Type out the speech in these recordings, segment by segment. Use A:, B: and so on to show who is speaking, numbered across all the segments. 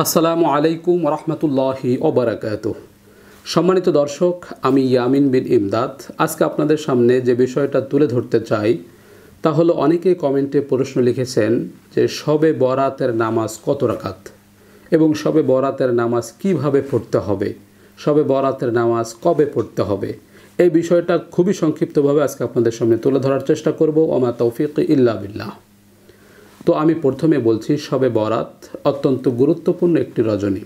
A: আসসালামু আলাইকুম রহমতুল্লাহি ওবারাকাতুহ। সম্মানিত দর্শক, আমি ইয়ামিন বিন ইমদাদ। আজকে আপনাদের সামনে যে বিষয়টা তুলে ধরতে চাই তা হলো, অনেকে কমেন্টে প্রশ্ন লিখেছেন যে শবে বরাতের নামাজ কত রাকাত এবং শবে বরাতের নামাজ কিভাবে পড়তে হবে, শবে বরাতের নামাজ কবে পড়তে হবে। এই বিষয়টা খুবই সংক্ষিপ্তভাবে আজকে আপনাদের সামনে তুলে ধরার চেষ্টা করব। ওমা তৌফিক ইল্লা বিল্লাহ। তো আমি প্রথমে বলছি, শবে বরাত অত্যন্ত গুরুত্বপূর্ণ একটি রজনী।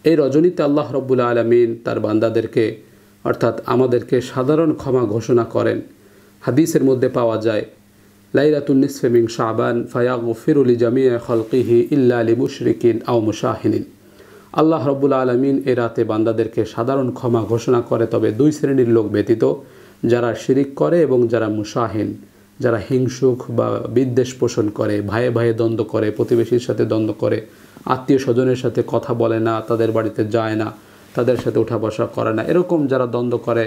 A: এই রজনীতে আল্লাহ রব্বুল আলামিন তার বান্দাদেরকে অর্থাৎ আমাদেরকে সাধারণ ক্ষমা ঘোষণা করেন। হাদিসের মধ্যে পাওয়া যায়, লাইলাতুন নিসফি মিন শাবান ফায়াগফিরু লিজামিই খালকিহি ইল্লা লিমুশরিকিন আও মুশাহিনিন। আল্লাহ রব্বুল আলামিন এ রাতে বান্দাদেরকে সাধারণ ক্ষমা ঘোষণা করে, তবে দুই শ্রেণীর লোক ব্যতীত, যারা শিরিক করে এবং যারা মুশাহিন, যারা হিংসুক বা বিদ্বেষ পোষণ করে, ভাইয়ে ভাইয়ে দ্বন্দ্ব করে, প্রতিবেশীর সাথে দ্বন্দ্ব করে, আত্মীয় স্বজনের সাথে কথা বলে না, তাদের বাড়িতে যায় না, তাদের সাথে উঠা বসা করে না, এরকম যারা দ্বন্দ্ব করে,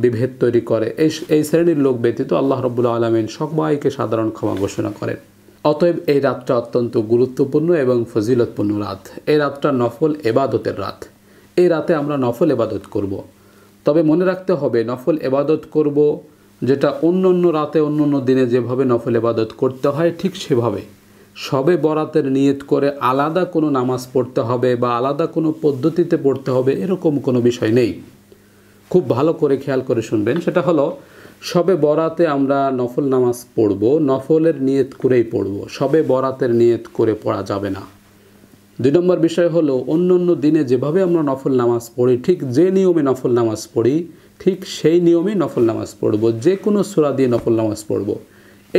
A: বিভেদ তৈরি করে, এই শ্রেণীর লোক ব্যতীত আল্লাহ রাব্বুল আলামিন সবাইকে সাধারণ ক্ষমা ঘোষণা করেন। অতএব এই রাতটা অত্যন্ত গুরুত্বপূর্ণ এবং ফজিলতপূর্ণ রাত। এই রাতটা নফল এবাদতের রাত। এই রাতে আমরা নফল এবাদত করব। তবে মনে রাখতে হবে, নফল এবাদত করব যেটা অন্য অন্য রাতে অন্য অন্য দিনে যেভাবে নফল এবাদত করতে হয় ঠিক সেভাবে। শবে বরাতের নিয়ত করে আলাদা কোনো নামাজ পড়তে হবে বা আলাদা কোনো পদ্ধতিতে পড়তে হবে, এরকম কোনো বিষয় নেই। খুব ভালো করে খেয়াল করে শুনবেন। সেটা হলো, শবে বরাতে আমরা নফল নামাজ পড়ব, নফলের নিয়ত করেই পড়ব। শবে বরাতের নিয়ত করে পড়া যাবে না। 2 নম্বর বিষয় হলো, অন্য অন্য দিনে যেভাবে আমরা নফল নামাজ পড়ি, ঠিক যে নিয়মে নফল নামাজ পড়ি ঠিক সেই নিয়মেই নফল নামাজ পড়ব। যে কোনো সূরা দিয়ে নফল নামাজ পড়ব।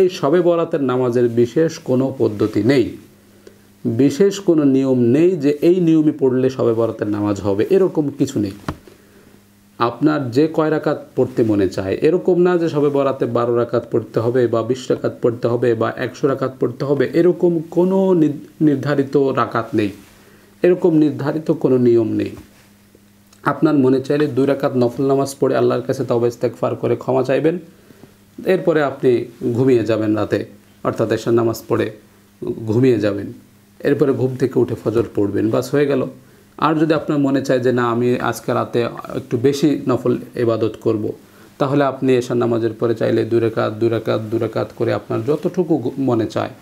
A: এই শবে বরাতের নামাজের বিশেষ কোনো পদ্ধতি নেই, বিশেষ কোনো নিয়ম নেই যে এই নিয়মে পড়লে শবে বরাতের নামাজ হবে, এরকম কিছু নেই। আপনার যে কয় রাকাত পড়তে মনে চায়, এরকম না যে শবে বরাতে 12 রাকাত পড়তে হবে বা 20 রাকাত পড়তে হবে বা 100 রাকাত পড়তে হবে, এরকম কোনো নির্ধারিত রাকাত নেই, এরকম নির্ধারিত কোনো নিয়ম নেই। আপনার মনে চাইলে 2 রাকাত নফল নামাজ পড়ে আল্লাহর কাছে তওবা ইস্তেগফার করে ক্ষমা চাইবেন, এরপরে আপনি ঘুমিয়ে যাবেন রাতে, অর্থাৎ এশার নামাজ পড়ে ঘুমিয়ে যাবেন, এরপরে ঘুম থেকে উঠে ফজর পড়বেন, বাস হয়ে গেল। আর যদি আপনার মনে চায় যে না, আমি আজকে রাতে একটু বেশি নফল ইবাদত করব, তাহলে আপনি এশার নামাজের পরে চাইলে 2 রাকাত 2 রাকাত 2 রাকাত করে আপনার যতটুকু মনে চায়,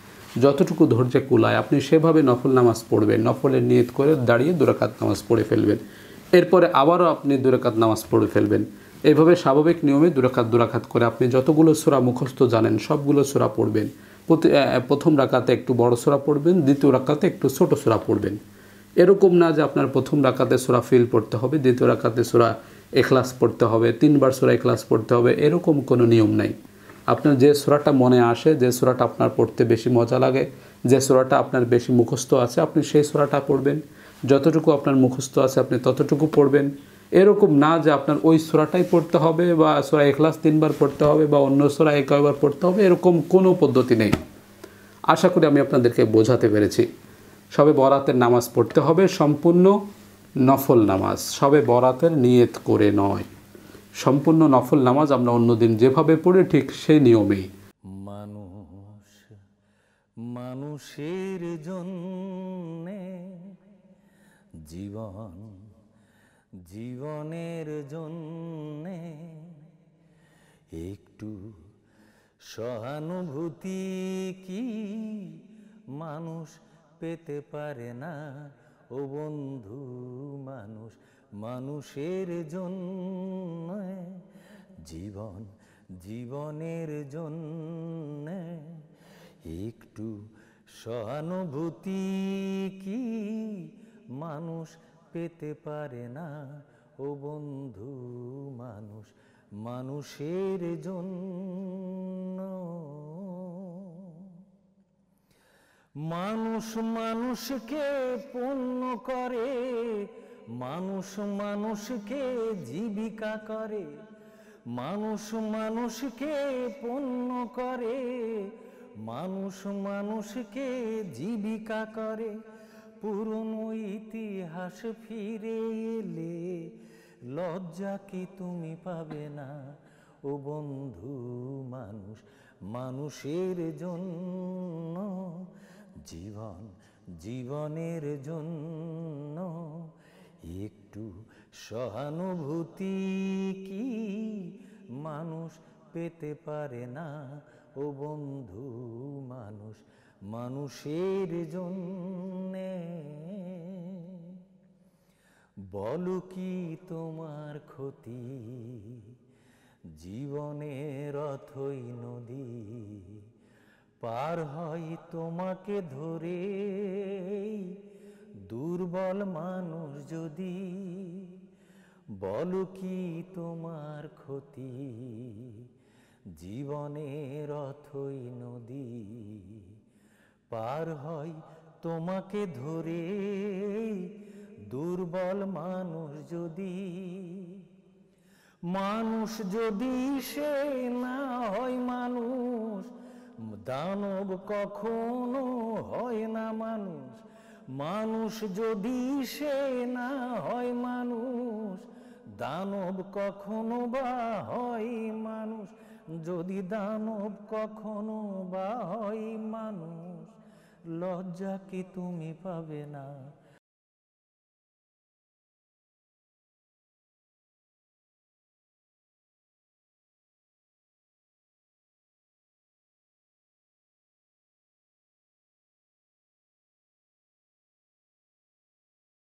A: যতটুকু ধৈর্যে কুলায়, আপনি সেভাবে নফল নামাজ পড়বেন। নফলের নিয়ত করে দাঁড়িয়ে 2 রাকাত নামাজ পড়ে ফেলবেন, এরপরে আবারও আপনি 2 রাকাত নামাজ পড়ে ফেলবেন। এইভাবে স্বাভাবিক নিয়মে 2 রাকাত করে আপনি যতগুলো সূরা মুখস্থ জানেন সবগুলো সূরা পড়বেন। প্রথম রাকাতে একটু বড় সূরা পড়বেন, দ্বিতীয় রাকাতে একটু ছোট সূরা পড়বেন। এরকম না যে আপনার প্রথম রাকাতে সূরা ফিল পড়তে হবে, দ্বিতীয় রাকাতে সূরা ইখলাস পড়তে হবে, 3 বার সূরা ইখলাস পড়তে হবে, এরকম কোনো নিয়ম নাই। আপনার যে সূরাটা মনে আসে, যে সূরাটা আপনার পড়তে বেশি মজা লাগে, যে সূরাটা আপনার বেশি মুখস্থ আছে, আপনি সেই সূরাটা পড়বেন। যতটুকু আপনার মুখস্থ আছে আপনি ততটুকু পড়বেন। এরকম না যে আপনার ওই সূরাটাই পড়তে হবে বা সূরা ইখলাস 3 বার পড়তে হবে বা অন্য সূরা 1 বার পড়তে হবে, এরকম কোনো পদ্ধতি নেই। আশা করি আমি আপনাদেরকে বোঝাতে পেরেছি। শবে বরাতের নামাজ পড়তে হবে সম্পূর্ণ নফল নামাজ, শবে বরাতের নিয়ত করে নয়। সম্পূর্ণ নফল নামাজ আমরা অন্যদিন যেভাবে পড়ি ঠিক সেই নিয়মেই।
B: মানুষ মানুষের জন্যে, জীবন জীবনের জন্যে একটু সহানুভূতি কি মানুষ পেতে পারে না? ও বন্ধু, মানুষ মানুষের জন্যে, জীবন জীবনের জন্যে একটু সহানুভূতি কি মানুষ পেতে পারে না? ও বন্ধু, মানুষ মানুষের জন্য। মানুষ মানুষকে পণ্য করে, মানুষ মানুষকে জীবিকা করে, মানুষ মানুষকে পণ্য করে, মানুষ মানুষকে জীবিকা করে। পুরনো ইতিহাস ফিরে এলে লজ্জা কি তুমি পাবে না? ও বন্ধু, মানুষ মানুষের জন্য, জীবন জীবনের জন্য একটু সহানুভূতি কি মানুষ পেতে পারে না ও বন্ধু? মানুষ মানুষের জন্যে। বলো কি তোমার ক্ষতি? জীবনের অথই নদী পার হয় তোমাকে ধরে, দুর্বল মানুষ যদি। বলো কি তোমার ক্ষতি? জীবনের অথই নদী পার হয় তোমাকে ধরে, দুর্বল মানুষ যদি। মানুষ যদি সে না হয় মানুষ, দানব কখনো হয় না মানুষ। মানুষ যদি সে না হয় মানুষ, দানব কখনো বা হয় মানুষ। যদি দানব কখনো বা হয় মানুষ, লজ্জা কি তুমি পাবে না?